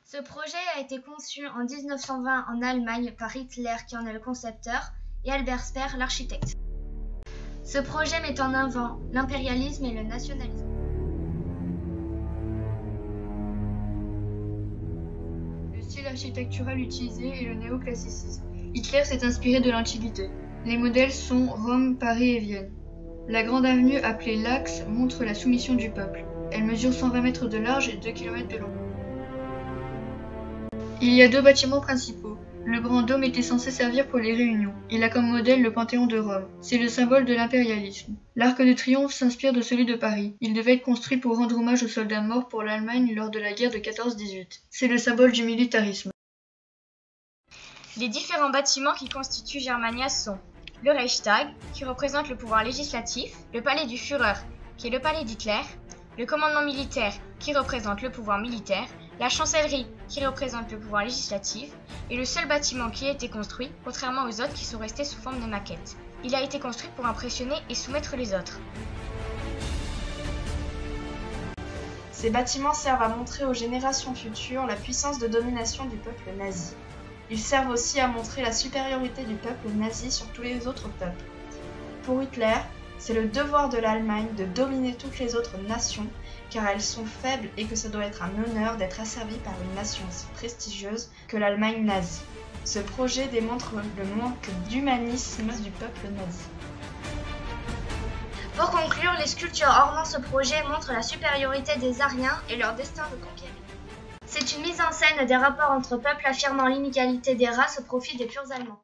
Ce projet a été conçu en 1920 en Allemagne par Hitler qui en est le concepteur et Albert Speer l'architecte. Ce projet met en avant l'impérialisme et le nationalisme. Le style architectural utilisé est le néoclassicisme. Hitler s'est inspiré de l'Antiquité. Les modèles sont Rome, Paris et Vienne. La grande avenue appelée l'Axe montre la soumission du peuple. Elle mesure 120 mètres de large et 2 km de long. Il y a deux bâtiments principaux. Le Grand Dôme était censé servir pour les réunions. Il a comme modèle le Panthéon de Rome. C'est le symbole de l'impérialisme. L'Arc de Triomphe s'inspire de celui de Paris. Il devait être construit pour rendre hommage aux soldats morts pour l'Allemagne lors de la guerre de 14-18. C'est le symbole du militarisme. Les différents bâtiments qui constituent Germania sont le Reichstag, qui représente le pouvoir législatif, le palais du Führer, qui est le palais d'Hitler, le commandement militaire, qui représente le pouvoir militaire, la chancellerie, qui représente le pouvoir législatif, et le seul bâtiment qui a été construit, contrairement aux autres qui sont restés sous forme de maquette. Il a été construit pour impressionner et soumettre les autres. Ces bâtiments servent à montrer aux générations futures la puissance de domination du peuple nazi. Ils servent aussi à montrer la supériorité du peuple nazi sur tous les autres peuples. Pour Hitler, c'est le devoir de l'Allemagne de dominer toutes les autres nations, car elles sont faibles et que ça doit être un honneur d'être asservi par une nation aussi prestigieuse que l'Allemagne nazie. Ce projet démontre le manque d'humanisme du peuple nazi. Pour conclure, les sculptures ornant ce projet montrent la supériorité des Aryens et leur destin de conquérir. C'est une mise en scène des rapports entre peuples affirmant l'inégalité des races au profit des purs Allemands.